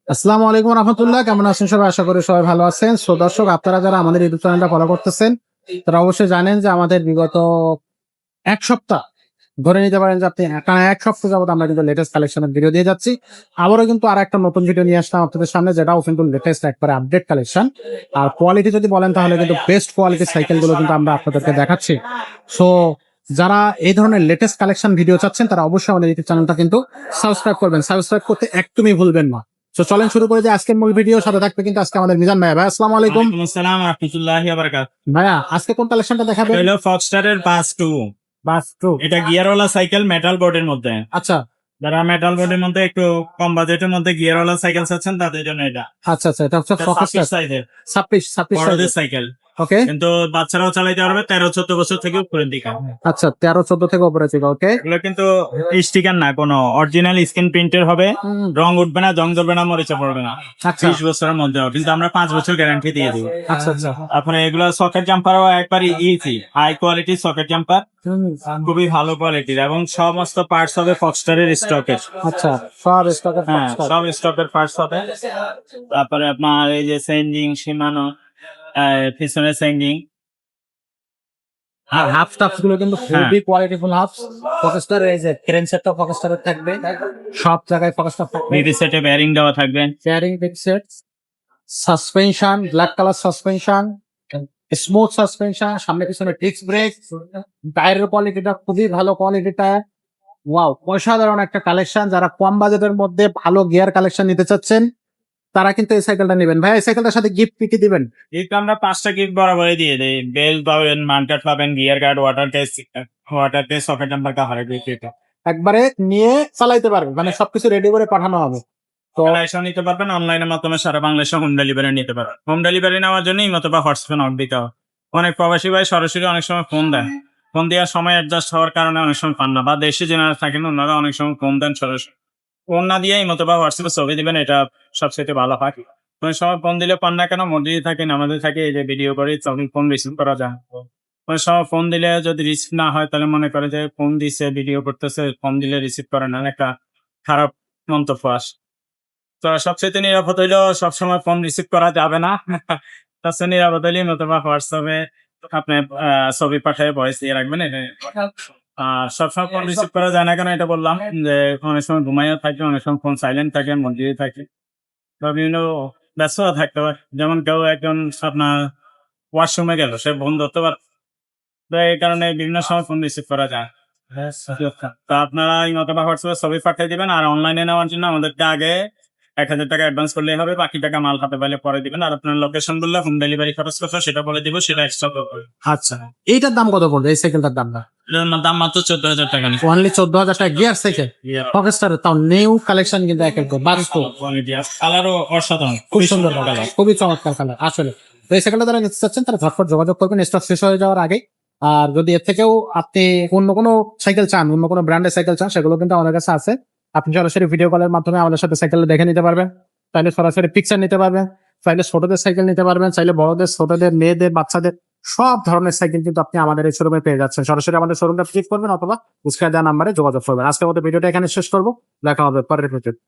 আসসালামু আলাইকুম রহমতুল্লাহ, কেমন আছেন সবাই? আশা করি সবাই ভালো আছেন। সো দর্শক, আপনারা যারা আমাদের ইউটিউব চ্যানেলটা ফলো করতেছেন তারা অবশ্যই জানেন যে আমাদের বিগত এক সপ্তাহ ধরে নিতে পারেন যে আপনি টানা এক সপ্তাহ যাবত আমরা কিন্তু লেটেস্ট কালেকশনের ভিডিও দিয়ে যাচ্ছি। আবারও কিন্তু আর একটা নতুন ভিডিও নিয়ে আসলাম আপনাদের সামনে, যেটাও কিন্তু লেটেস্ট একবারে আপডেট কালেকশন। আর কোয়ালিটি যদি বলেন তাহলে কিন্তু বেস্ট কোয়ালিটির সাইকেলগুলো কিন্তু আমরা আপনাদেরকে দেখাচ্ছি। সো যারা এই ধরনের লেটেস্ট কালেকশন ভিডিও চাচ্ছেন তারা অবশ্যই আমাদের ইউটিউব চ্যানেলটা কিন্তু সাবস্ক্রাইব করবেন। সাবস্ক্রাইব করতে একদমই ভুলবেন না। তো চলেন শুরু করে যে আজকের মূল ভিডিও। সাথে থাকবে কিন্তু আজকে আমাদের মিজান ভাইয়া। ভাই আসসালামু আলাইকুম। ওয়ালাইকুম আসসালাম ওয়া রাহমাতুল্লাহি ওয়া বারাকাতুহু। ভাইয়া আজকে কোন কালেকশনটা দেখাবেন? হলো ফক্সটারের বাস 2। Bus to. এটা গিয়ারওয়ালা সাইকেল, মেটাল বোর্ডের মধ্যে। আচ্ছা যারা মেটাল বোর্ডের মধ্যে একটু কম বাজেটের মধ্যে গিয়ারওয়ালা সাইকেল চাচ্ছেন তাদের জন্য এটা। আচ্ছা আচ্ছা, এটা হচ্ছে ফোকাসটা সাইজের 26 বড়দের সাইকেল, ওকে। কিন্তু বাচ্চারাও চালাইতে পারবে 13-14 বছর থেকে উপরের দিকে। আচ্ছা 13-14 থেকে উপরে ছিল, ওকে। এগুলো কিন্তু স্টিকার না, কোনো অরিজিনাল স্ক্রিন প্রিন্টের হবে। রং উঠবে না, জং ধরবে না, মরিচা পড়বে না। আচ্ছা 20 বছরের মধ্যে, কিন্তু আমরা 5 বছর গ্যারান্টি দিয়ে দিই। আচ্ছা আচ্ছা। তারপরে এগুলো সকেট জাম্পারও একবার easy, high quality socket jumper, খুবই ভালো কোয়ালিটির, এবং সমস্ত পার্টস হবে ফক্সটারের স্টকের। আচ্ছা, সব স্টকের হ্যাঁ, সব স্টকের পার্টস হবে। তারপরে আপনার এই যে চেঞ্জিং সীমানো, পিছনে চেঞ্জিং। আর হাফ স্টাফস গুলো কিন্তু হ্যাঁ। খুবই কোয়ালিটিফুল হাফ। ফোকাসটার এই যে ক্রেন সেটটা ফোকাসটারের থাকবে, সব জায়গায় ফোকাসটা থাকবে। বিডি সেটে বেয়ারিং দেওয়া থাকবে। Fairing big set, suspension black colour suspension, smooth suspension, সামনে পিছনে ডিস্ক ব্রেক, টায়ারের কোয়ালিটিটা খুবই ভালো কোয়ালিটি টায়ার। ওয়াও, অসাধারণ একটা কালেকশন। যারা কম বাজেটের মধ্যে ভালো গিয়ার কালেকশন নিতে চাচ্ছেন তারা কিন্তু এই সাইকেলটা নেবেন। ভাই এই সাইকেলটার সাথে গিফট কি কি দিবেন? গিফট আমরা 5টা গিফট বরাবরই দিয়ে দিই। বেল্ট পাবেন, মাউন্টার পাবেন, gear guard, water test, socket jumper, কাভারের গিফট। একবারে নিয়ে চালাইতে পারবেন, মানে সবকিছু রেডি করে পাঠানো হবে। তো এসেও নিতে পারবেন, অনলাইনের মাধ্যমে সারা বাংলাদেশে হোম ডেলিভারি নিতে পারবেন। হোম ডেলিভারি নেওয়ার জন্য বা হোয়াটসঅ্যাপে নক দিতে হবে। অনেক প্রবাসী ভাই সরাসরি অনেক সময় ফোন দেয়, ফোন দেওয়ার সময় অ্যাডজাস্ট হওয়ার কারণে অনেক সময় পান না, বা দেশে জেনারেল থাকেন ওনারা অনেক সময় ফোন দেন সরাসরি। ফোন না দিয়ে বা হোয়াটসঅ্যাপে ছবি দিবেন, এটা সবচেয়ে ভালো হয়। অনেক সময় ফোন দিলে পান না কেন, মসজিদে থাকেন, আমাদের থাকে এই যে ভিডিও করে তখন ফোন রিসিভ করা যায়। অনেক সময় ফোন দিলে যদি রিসিভ না হয় তাহলে মনে করে যে ফোন দিছে, ভিডিও করতেছে, ফোন দিলে রিসিভ করে না, একটা খারাপ মন্তব্য আসে। তো সবচেয়ে নিরাপদ হইলো সবসময় ফোন রিসিভ করা যাবে না। সবচেয়ে নিরাপদ হইলে হোয়াটসঅ্যাপে আপনি ছবি পাঠিয়ে ভয়েস দিয়ে রাখবেন। সবসময় ফোন রিসিভ করা যায় না কেন এটা বললাম, যে অনেক সময় ঘুমাইয়া থাকে, অনেক সময় ফোন সাইলেন্ট থাকে, মসজিদে থাকে, বা বিভিন্ন ব্যস্ততা থাকতে পারে। যেমন কেউ একজন আপনার ওয়াশরুমে গেল, সে ফোন ধরতে পারে, তো এই কারণে বিভিন্ন সময় ফোন রিসিভ করা যায়। তো আপনারা বা হোয়াটসঅ্যাপে ছবি পাঠিয়ে দিবেন। আর অনলাইনে নেওয়ার জন্য আমাদেরকে আগে 1,000 টাকা অ্যাডভান্স করলেই হবে, বাকি টাকা মাল হাতে পাইলে পরে দিবেন। আর আপনার লোকেশন বললে হোম ডেলিভারি খরচ কত সেটা বলে দিব, সেটা এক্সট্রা করবে। আচ্ছা, এইটার দাম কত পড়বে? এই সাইকেলটার দামটা এটার দাম মাত্র 14,000 টাকা। অনলি 14,000 টাকা গিয়ার সাইকেল ফোকাসটার, তাও নিউ কালেকশন কিন্তু এক এক বাস্তব কালারও অসাধারণ, খুব সুন্দর কালার, খুবই চমৎকার কালার আসলে। তো এই সাইকেলটা যারা নিতে চাচ্ছেন তারা ঝটপট যোগাযোগ করবেন স্টক শেষ হয়ে যাওয়ার আগে। আর যদি এর থেকেও আপনি অন্য কোনো সাইকেল চান, অন্য কোনো ব্র্যান্ডের সাইকেল চান, সেগুলো কিন্তু আমাদের কাছে আছে। আপনি সরাসরি ভিডিও কলের মাধ্যমে আমাদের সাথে সাইকেল দেখে নিতে পারবেন, চাইলে সরাসরি পিকচার নিতে পারবেন, চাইলে ছোটদের সাইকেল নিতে পারবেন, চাইলে বড়দের, ছোটদের, মেয়েদের, বাচ্চাদের সব ধরনের সাইকেল কিন্তু আপনি আমাদের এই শোরুমে পেয়ে যাচ্ছেন। সরাসরি আমাদের শোরুমটা ভিজিট করবেন অথবা স্ক্রিনে দেওয়া নাম্বারে যোগাযোগ করবেন। আজকের মতো ভিডিওটা এখানে শেষ করবো, দেখা হবে পরের ভিডিওতে।